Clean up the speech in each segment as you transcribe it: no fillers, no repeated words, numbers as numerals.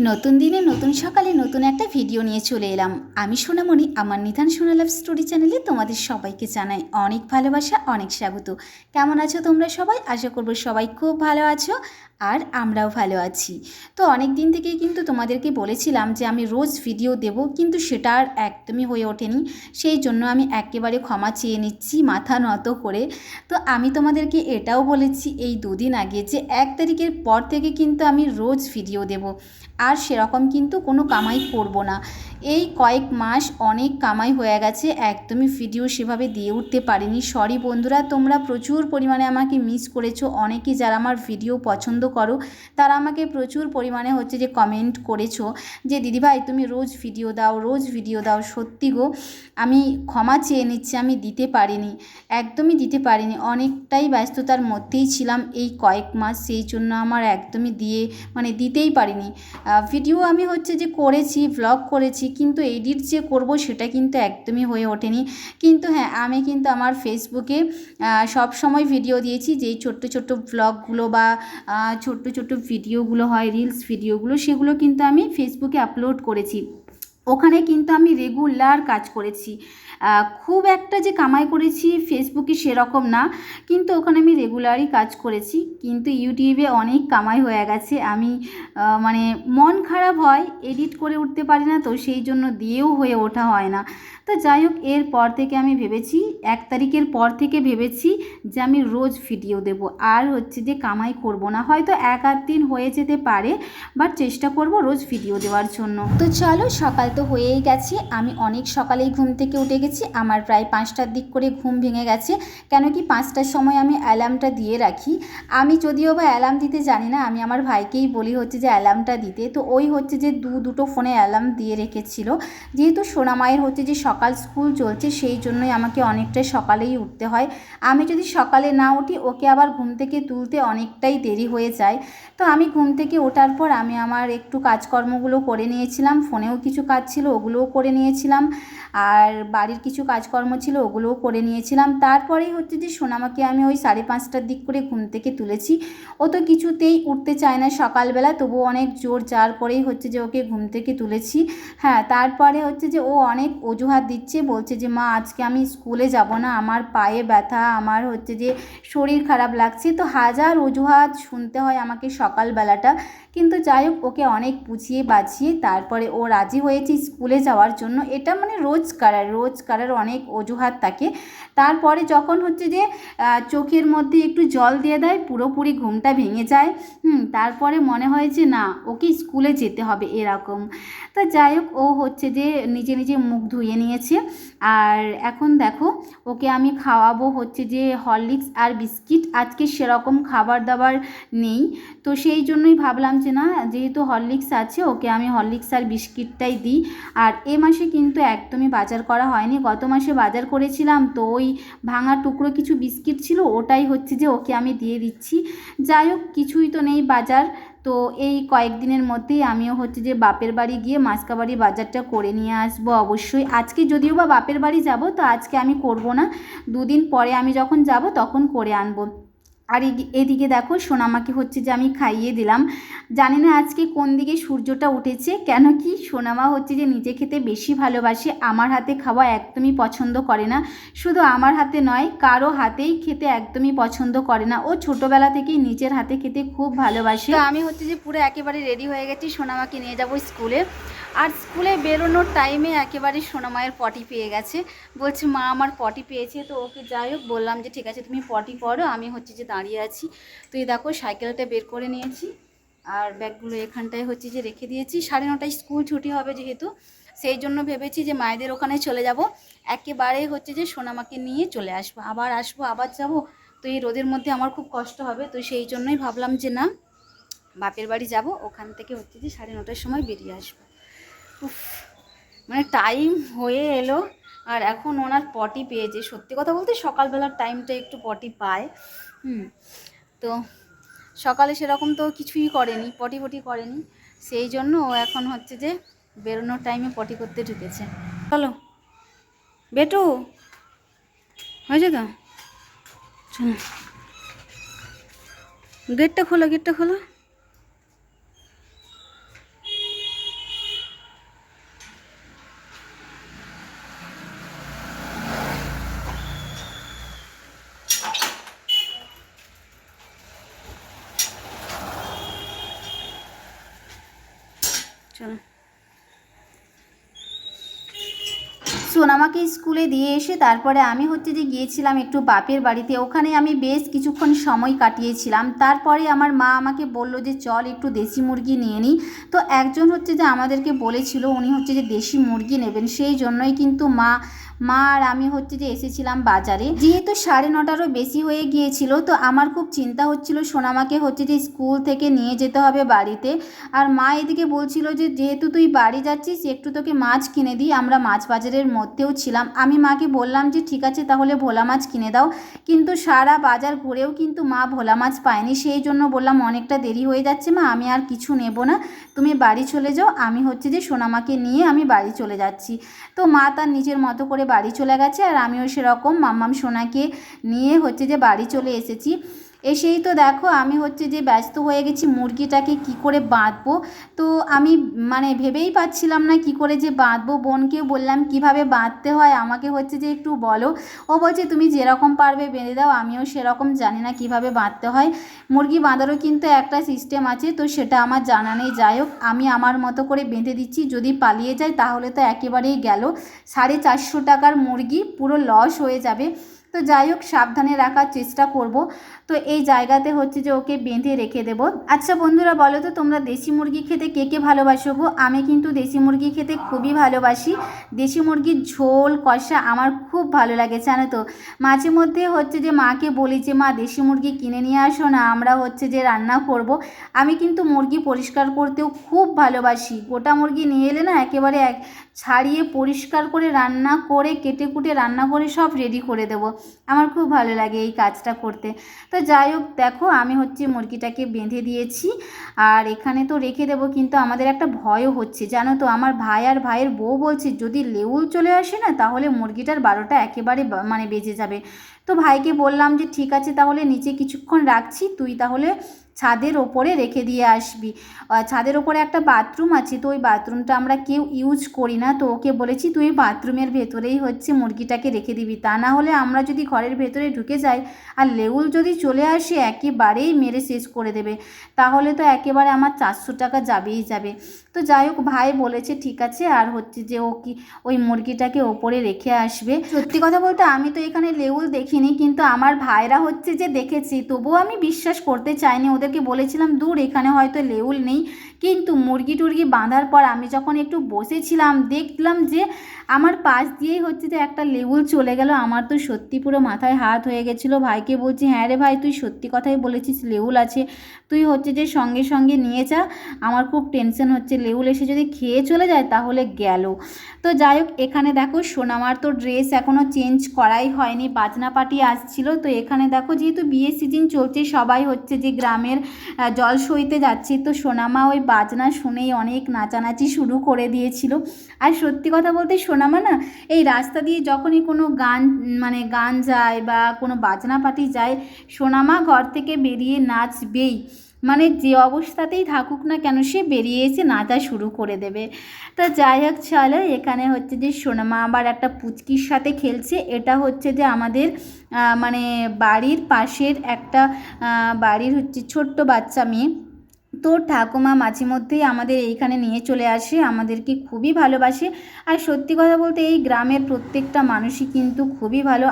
নতুন দিনে নতুন সকালে নতুন একটা ভিডিও নিয়ে চলে এলাম। আমি সোনামণি, আমার নিধান সোনা লাভ স্টোরি চ্যানেলে তোমাদের সবাইকে জানাই অনেক ভালোবাসা, অনেক স্বাগত। কেমন আছো তোমরা সবাই? আশা করবো সবাই খুব ভালো আছো, আর আমরাও ভালো আছি। তো অনেক দিন থেকেই কিন্তু তোমাদেরকে বলেছিলাম যে আমি রোজ ভিডিও দেব, কিন্তু সেটা আর একদমই হয়ে ওঠেনি। সেই জন্য আমি একেবারে ক্ষমা চেয়ে নিচ্ছি মাথা নত করে। তো আমি তোমাদেরকে এটাও বলেছি এই দুদিন আগে যে 1 তারিখের পর থেকে কিন্তু আমি রোজ ভিডিও দেব, আর সেরকম কিন্তু কোনো কামাই করব না। এই কয়েক মাস অনেক কামাই হয়ে গেছে, একদমই ভিডিও সেভাবে দিয়ে উঠতে পারিনি। সরি বন্ধুরা, তোমরা প্রচুর পরিমাণে আমাকে মিস করেছো। অনেকেই যারা আমার ভিডিও পছন্দ করো তারা আমাকে প্রচুর পরিমাণে যে কমেন্ট করেছো যে দিদিভাই তুমি রোজ ভিডিও দাও, রোজ ভিডিও দাও। সত্যি গো, আমি ক্ষমা চেয়ে নিচ্ছি, আমি দিতে পারিনি, একদমই দিতে পারিনি। অনেকটাই ব্যস্ততার মধ্যেই ছিলাম এই কয়েক মাস, সেই জন্য আমার একদমই দিতেই পারিনি। ভিডিও আমি যে করেছি, ভ্লগ করেছি, কিন্তু এডিট যে করব সেটা কিন্তু একদমই হয়ে ওঠেনি। কিন্তু হ্যাঁ, আমি কিন্তু আমার ফেসবুকে সব সময় ভিডিও দিয়েছি, যেই ছোট্ট ছোট্ট ভ্লগগুলো বা ছোট্ট ছোট্ট ভিডিওগুলো হয়, রিলস ভিডিওগুলো, সেগুলো কিন্তু আমি ফেসবুকে আপলোড করেছি। ওখানে কিন্তু আমি রেগুলার কাজ করেছি। খুব একটা যে কামাই করেছি ফেসবুকে সেরকম না, কিন্তু ওখানে আমি রেগুলারই কাজ করেছি। কিন্তু ইউটিউবে অনেক কামাই হয়ে গেছে। আমি মন খারাপ হয়, এডিট করে উঠতে পারি না, তো সেই জন্য দিয়েও হয়ে ওঠা হয় না। তো যাই হোক, এরপর থেকে আমি ভেবেছি, 1 তারিখের পর থেকে ভেবেছি যে আমি রোজ ভিডিও দেব, আর যে কামাই করব না। হয়তো 1-8 দিন হয়ে যেতে পারে, বাট চেষ্টা করব রোজ ভিডিও দেওয়ার জন্য। তো চলো, সকাল তো হয়েই গেছে। আমি অনেক সকালেই ঘুম থেকে উঠে গেছি। আমার প্রায় 5টার দিক করে ঘুম ভেঙে গেছে, কেন কি 5টার সময় আমি অ্যালার্মটা দিয়ে রাখি। আমি যদিও বা অ্যালার্ম দিতে জানি না, আমি আমার ভাইকেই বলি যে অ্যালার্মটা দিতে। তো ওই যে দুটো ফোনে অ্যালার্ম দিয়ে রেখেছিল। যেহেতু সোনামায়ের যে সকাল স্কুল চলছে, সেই জন্যই আমাকে অনেকটাই সকালেই উঠতে হয়। আমি যদি সকালে না উঠি, ওকে আবার ঘুম থেকে তুলতে অনেকটাই দেরি হয়ে যায়। তো আমি ঘুম থেকে ওঠার পর আমি আমার একটু কাজকর্মগুলো করে নিয়েছিলাম। ফোনেও কিছু কাজ ছিল, ওগুলোও করে নিয়েছিলাম, আর বাড়ির কিছু কাজকর্ম ছিল, ওগুলোও করে নিয়েছিলাম। তারপরেই যে সোনামাকে আমি ওই 5:30টার দিক করে ঘুম থেকে তুলেছি। ও তো কিছুতেই উঠতে চায় না সকালবেলা, তবুও অনেক জোর জার করেই যে ওকে ঘুম থেকে তুলেছি। হ্যাঁ, তারপরে যে ও অনেক অজুহাত দিচ্ছে, বলছে যে মা আজকে আমি স্কুলে যাব না, আমার পায়ে ব্যথা, আমার যে শরীর খারাপ লাগছে। তো হাজার অজুহাত শুনতে হয় আমাকে সকালবেলাটা। কিন্তু যাই হোক, ওকে অনেক বুঝিয়ে বাঝিয়ে তারপরে ও রাজি হয়েছে স্কুলে যাওয়ার জন্য। এটা রোজকারের অনেক অজুহাত থাকে। তারপরে যখন যে চোখের মধ্যে একটু জল দিয়ে দেয়, পুরোপুরি ঘুমটা ভেঙে যায়। তারপরে মনে হয় যে না, ওকে স্কুলে যেতে হবে, এরকম। তা যাই হোক, ও যে নিজে নিজে মুখ ধুয়ে নিয়েছে। আর এখন দেখো, ওকে আমি খাওয়াবো যে হরলিক্স আর বিস্কিট। আজকে সেরকম খাবার দাবার নেই, তো সেই জন্যই ভাবলাম যে না, যেহেতু হরলিক্স আছে, ওকে আমি হরলিক্স আর বিস্কিটটাই দিই। আর এ মাসে কিন্তু একদমই বাজার করা হয়নি। গত মাসে বাজার করেছিলাম, তো ওই ভাঙা টুকরো কিছু বিস্কিট ছিল, ওটাই যে ওকে আমি দিয়ে দিচ্ছি। যাই হোক, কিছুই তো নেই বাজার। তো এই কয়েকদিনের মধ্যেই আমিও যে বাপের বাড়ি গিয়ে মাসকাবাড়ি বাজারটা করে নিয়ে আসবো অবশ্যই। আজকে যদিও বা বাপের বাড়ি যাব, তো আজকে আমি করব না, 2 দিন পরে আমি যখন যাব তখন করে আনবো। আর এদিকে দেখো, সোনামাকে যে আমি খাইয়ে দিলাম। জানি না আজকে কোন দিকে সূর্যটা উঠেছে, কেন কি সোনামা যে নিজে খেতে বেশি ভালোবাসে, আমার হাতে খাওয়া একদমই পছন্দ করে না। শুধু আমার হাতে নয়, কারো হাতেই খেতে একদমই পছন্দ করে না। ও ছোটোবেলা থেকেই নিজের হাতে খেতে খুব ভালোবাসে। তো আমি যে পুরো একেবারে রেডি হয়ে গেছি, সোনামাকে নিয়ে যাব স্কুলে। আর স্কুলে বেরোনোর টাইমে একেবারে সোনামায়ের পটি পেয়ে গেছে, বলছে মা আমার পটি পেয়েছে। তো ওকে যাই হোক বললাম যে ঠিক আছে, তুমি পটি করো, আমি যে দাঁড়িয়ে আছি। তো এই দেখো, সাইকেলটা বের করে নিয়েছি, আর ব্যাগগুলো এখানটায় যে রেখে দিয়েছি। 9:30টায় স্কুল ছুটি হবে যেহেতু, সেই জন্য ভেবেছি যে মায়েদের ওখানে চলে যাব। একেবারে যে সোনামাকে নিয়ে চলে আসবো, আবার যাব। তো এই রোদের মধ্যে আমার খুব কষ্ট হবে, তো সেই জন্যই ভাবলাম যে না, বাপের বাড়ি যাব, ওখান থেকে যে 9:30টার সময় বেরিয়ে আসবো। উফ, টাইম হয়ে এলো, আর এখন ওনার পটি পেয়েছে। সত্যি কথা বলতে সকালবেলার টাইমটা একটু পটি পায়। তো সকালে সেরকম তো কিছুই করেনি, পটি করেনি, সেই জন্য ও এখন যে বেরোনোর টাইমে পটি করতে ঢুকেছে। চলো বেটু, হয়েছে তো, চলো গেটটা খোলো। চলো। সোনামাকে স্কুলে দিয়ে এসে তারপরে আমি হচ্ছে যে গিয়েছিলাম একটু বাপের বাড়িতে। ওখানে আমি বেশ কিছুক্ষণ সময় কাটিয়েছিলাম। তারপরে আমার মা আমাকে বলল যে চল একটু দেশি মুরগি নিয়ে নিই। তো একজন হচ্ছে যে আমাদেরকে বলেছিল উনি হচ্ছে যে দেশি মুরগি নেবেন, সেই জন্যই কিন্তু মা আর আমি হচ্ছে যে এসেছিলাম বাজারে। যেহেতু 9:30টারও বেশি হয়ে গিয়েছিল, তো আমার খুব চিন্তা হচ্ছিল সোনামাকে হচ্ছে যে স্কুল থেকে নিয়ে যেতে হবে বাড়িতে। আর মা এদিকে বলছিল যে যেহেতু তুই বাড়ি যাচ্ছিস একটু তোকে মাছ কিনে দিই। আমরা মাছ বাজারের মধ্যেও ছিলাম। আমি মাকে বললাম যে ঠিক আছে তাহলে ভোলা মাছ কিনে দাও, কিন্তু সারা বাজার ঘুরেও কিন্তু মা ভোলা মাছ পায়নি। সেই জন্য বললাম অনেকটা দেরি হয়ে যাচ্ছে মা, আমি আর কিছু নেব না, তুমি বাড়ি চলে যাও, আমি হচ্ছে যে সোনামাকে নিয়ে আমি বাড়ি চলে যাচ্ছি। তো মা তার নিজের মতো করে বাড়ি চলে গেছে, আর আমিও সেরকম মাম্মাম সোনাকে নিয়ে হচ্ছে যে বাড়ি চলে এসেছি। এসেই তো দেখো আমি হচ্ছে যে ব্যস্ত হয়ে গেছি মুরগিটাকে কি করে বাঁধবো। তো আমি মানে ভেবেই পাচ্ছিলাম না কি করে যে বাঁধবো। বোনকেও বললাম কিভাবে বাঁধতে হয় আমাকে হচ্ছে যে একটু বলো। ও বলছে তুমি যেরকম পারবে বেঁধে দাও, আমিও সেরকম জানি না কিভাবে বাঁধতে হয়। মুরগি বাঁধারও কিন্তু একটা সিস্টেম আছে, তো সেটা আমার জানা নেই। যাই হোক আমি আমার মতো করে বেঁধে দিচ্ছি, যদি পালিয়ে যায় তাহলে তো একেবারেই গেল, 450 টাকার মুরগি পুরো লস হয়ে যাবে। তো যাই হোক সাবধানে রাখার চেষ্টা করব। তো এই জায়গাতে হচ্ছে যে ওকে বেঁধে রেখে দেবো। আচ্ছা বন্ধুরা বলো তো তোমরা দেশি মুরগি খেতে কে কে ভালোবাসো গো? আমি কিন্তু দেশি মুরগি খেতে খুবই ভালোবাসি। দেশি মুরগির ঝোল কষা আমার খুব ভালো লাগে জানো তো। মাঝে মধ্যে হচ্ছে যে মাকে বলি যে মা দেশি মুরগি কিনে নিয়ে আসো না, আমরা হচ্ছে যে রান্না করব। আমি কিন্তু মুরগি পরিষ্কার করতেও খুব ভালোবাসি। গোটা মুরগি নিয়ে এলে না একেবারে ছাড়িয়ে পরিষ্কার করে রান্না করে কেটে কুটে রান্না করে সব রেডি করে দেবো। আমার খুব ভালো লাগে এই কাজটা করতে। তো যাই হোক দেখো আমি হচ্ছে মুরগিটাকে বেঁধে দিয়েছি আর এখানে তো রেখে দেবো, কিন্তু আমাদের একটা ভয়ও হচ্ছে জানো তো। আমার ভাই আর ভাইয়ের বউ বলছে যদি লেউল চলে আসে না তাহলে মুরগিটার 12টা একেবারে মানে বেজে যাবে। তো ভাইকে বললাম যে ঠিক আছে তাহলে নিচে কিছুক্ষণ রাখছি, তুই তাহলে ছাদের ওপরে রেখে দিয়ে আসবি। ছাদের ওপরে একটা বাথরুম আছে, তো ওই বাথরুমটা আমরা কেউ ইউজ করি না। তো ওকে বলেছি তুই বাথরুমের ভেতরেই হচ্ছে মুরগিটাকে রেখে দিবি, তা না হলে আমরা যদি ঘরের ভেতরে ঢুকে যাই আর লেউল যদি চলে আসে একেবারেই মেরে শেষ করে দেবে, তাহলে তো একেবারে আমার 400 টাকা যাবেই যাবে। তো যাই হোক ভাই বলেছে ঠিক আছে, আর হচ্ছে যে ও কি ওই মুরগিটাকে ওপরে রেখে আসবে। সত্যি কথা বলতে আমি তো এখানে লেউল দেখিনি, কিন্তু আমার ভাইরা হচ্ছে যে দেখেছি, তবুও আমি বিশ্বাস করতে চাইনি। ওদেরকে বলেছিলাম দূর এখানে হয়তো লেউল নেই, কিন্তু মুরগি টুরগি বাঁধার পর আমি যখন একটু বসেছিলাম দেখলাম যে আমার পাশ দিয়েই হচ্ছে যে একটা লেউল চলে গেল। আমার তো সত্যি পুরো মাথায় হাত হয়ে গেছিলো। ভাইকে বলছি হ্যাঁ রে ভাই তুই সত্যি কথাই বলেছিস লেউল আছে, তুই হচ্ছে যে সঙ্গে সঙ্গে নিয়ে যা, আমার খুব টেনশন হচ্ছে লেউল এসে যদি খেয়ে চলে যায় তাহলে গেল। তো যাই হোক এখানে দেখো সোনামার তো ড্রেস এখনও চেঞ্জ করাই হয়নি, বাজনা পার্টি আসছিল। তো এখানে দেখো যেহেতু বিয়ের সিজন চলছে সবাই হচ্ছে যে গ্রামের জল সইতে যাচ্ছে, তো সোনামা ওই বাজনা শুনেই অনেক নাচানাচি শুরু করে দিয়েছিল। আর সত্যি কথা বলতে সোনামা না এই রাস্তা দিয়ে যখনই কোনো গান যায় বা কোনো বাজনা পার্টি যায়, সোনামা ঘর থেকে বেরিয়ে নাচবেই, মানে যে অবস্থাতেই থাকুক না কেন সে বেরিয়ে এসে নাচা শুরু করে দেবে। তো যাই হোক চলো এখানে হচ্ছে যে সোনামা আবার একটা পুচকির সাথে খেলছে। এটা হচ্ছে যে আমাদের মানে বাড়ির পাশের একটা বাড়ির হচ্ছে ছোট্ট বাচ্চা মেয়ে। তো ঠাকুমা মাঝে মধ্যেই আমাদের এইখানে নিয়ে চলে আসে, আমাদেরকে খুবই ভালোবাসে। আর সত্যি কথা বলতে এই গ্রামের প্রত্যেকটা মানুষই কিন্তু খুবই ভালো।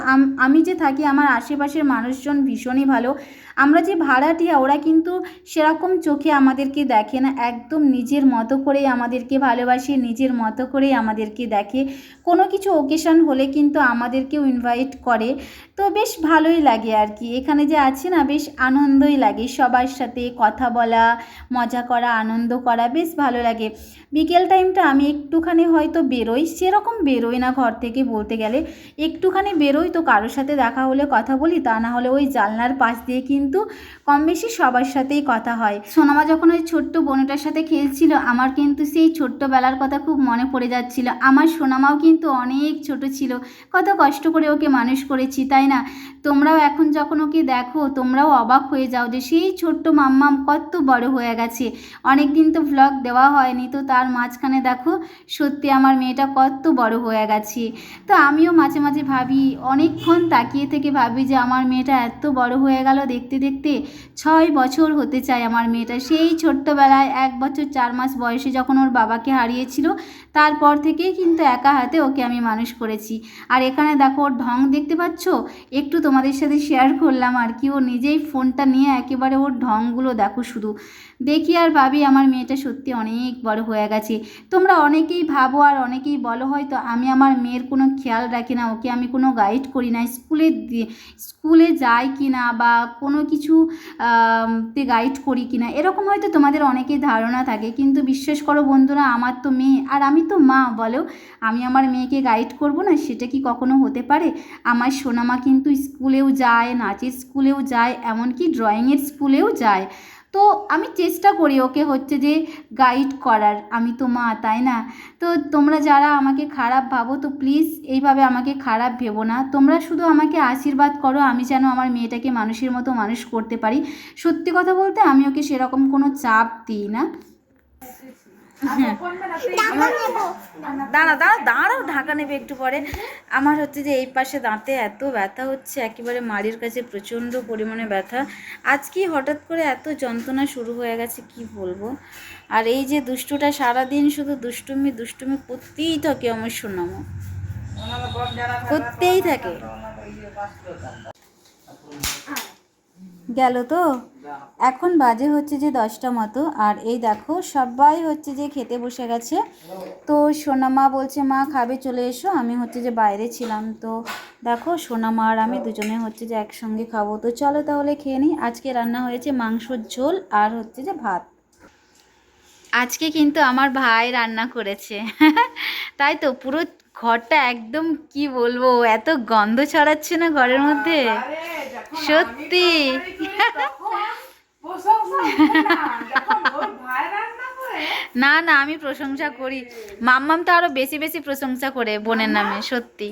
আমি যে থাকি আমার আশেপাশের মানুষজন ভীষণই ভালো। আমরা যে ভাড়াটিয়া ওরা কিন্তু সেরকম চোখে আমাদেরকে দেখে না, একদম নিজের মতো করেই আমাদেরকে ভালোবাসে, নিজের মতো করেই আমাদেরকে দেখে। কোনো কিছু ওকেশন হলে কিন্তু আমাদেরকেও ইনভাইট করে। তো বেশ ভালোই লাগে আর কি, এখানে যে আছি না বেশ আনন্দই লাগে, সবার সাথে কথা বলা, মজা করা, আনন্দ করা বেশ ভালো লাগে। বিকেল টাইমটা আমি একটুখানি হয়তো বেরোই, সেরকম বেরোই না ঘর থেকে বলতে গেলে, একটুখানি বেরোই তো কারোর সাথে দেখা হলে কথা বলি, তা না হলে ওই জানলার পাশ দিয়ে কিন্তু কম বেশি সবার সাথেই কথা হয়। সোনামা যখন ওই ছোট্ট বোনটার সাথে খেলছিল আমার কিন্তু সেই ছোট্টবেলার কথা খুব মনে পড়ে যাচ্ছিল। আমার সোনামাও কিন্তু অনেক ছোট ছিল, কত কষ্ট করে ওকে মানুষ করেছি তাই না। তো তোমরাও এখন যখন ওকে দেখো তোমরাও অবাক হয়ে যাও যে সেই ছোট্ট মাম্মাম কত বড় হয়ে গেছে। অনেক দিন তো ভ্লগ দেওয়া হয়নি, তো তার মাঝখানে দেখো সত্যি আমার মেয়েটা কত বড় হয়ে গেছে। তো আমিও মাঝে মাঝে ভাবি, অনেকক্ষণ তাকিয়ে থেকে ভাবি যে আমার মেয়েটা এত বড় হয়ে গেল দেখতে দেখতে। 6 বছর হতে চায় আমার মেয়েটা। সেই ছোট্টবেলায় 1 বছর 4 মাস বয়সে যখন ওর বাবাকে হারিয়েছিল, তারপর থেকেই কিন্তু একা হাতে ওকে আমি মানুষ করেছি। আর এখানে দেখো ওর ঢং দেখতে পাচ্ছ, একটু তোমাদের সাথে শেয়ার করলাম আর কি। ও নিজেই ফোনটা নিয়ে একেবারে ওর ঢংগুলো দেখো শুধু। দেখি আর ভাবি আমার মেয়েটা সত্যি অনেক বড় হয়ে গেছে। তোমরা অনেকেই ভাবো আর অনেকেই বলো হয়তো আমি আমার মেয়ের কোনো খেয়াল রাখি না, ওকে আমি কোনো গাইড করি না, স্কুলে যাই কি না বা কোনো কিছু তে গাইড করি কি না, এরকম হয়তো তোমাদের অনেকেই ধারণা থাকে। কিন্তু বিশ্বাস করো বন্ধুরা, আমার তো মেয়ে আর আমি তো মা, বলো আমি আমার মেয়েকে গাইড করব না? সেটা কি কখনো হতে পারে? আমার সোনামা কিন্তু স্কুলেও যায়, নাচের স্কুলেও যায়, এমনকি ড্রয়িংয়ের স্কুলেও যায়। তো আমি চেষ্টা করি ওকে হচ্ছে যে গাইড করার, আমি তো মা, তাই না? তো তোমরা যারা আমাকে খারাপ ভাবো তো প্লিজ এইভাবে আমাকে খারাপ ভেবো না। তোমরা শুধু আমাকে আশীর্বাদ করো আমি যেন আমার মেয়েটাকে মানুষের মতো মানুষ করতে পারি। সত্যি কথা বলতে আমি ওকে সেরকম কোনো চাপ দিই না। দাঁড়াও, ঢাকা নেবে একটু পরে। আমার হচ্ছে যে এই পাশে দাঁতে এত ব্যথা হচ্ছে, একেবারে মাড়ির কাছে প্রচণ্ড পরিমাণে ব্যথা। আজকে হঠাৎ করে এত যন্ত্রণা শুরু হয়ে গেছে কি বলবো। আর এই যে দুষ্টুটা সারাদিন শুধু দুষ্টুমি দুষ্টুমি করতেই থাকে, আমার সোনামা করতেই থাকে। গেল তো, এখন বাজে হচ্ছে যে 10টা মতো। আর এই দেখো সবাই হচ্ছে যে খেতে বসে গেছে। তো সোনামা বলছে মা খাবে, চলে এসো। আমি হচ্ছে যে বাইরে ছিলাম, তো দেখো সোনামা আর আমি দুজনে হচ্ছে যে একসঙ্গে খাবো। তো চলো তাহলে খেয়ে নিই। আজকে রান্না হয়েছে মাংসর ঝোল আর হচ্ছে যে ভাত। আজকে কিন্তু আমার ভাই রান্না করেছে। তাই তো পুরো ঘরটা একদম কি বলবো, এত গন্ধ ছড়াচ্ছে না ঘরের মধ্যে, সত্যি। না না, আমি প্রশংসা করি, মাম্মাম তো আরো বেশি বেশি প্রশংসা করে বোনের নামে, সত্যি।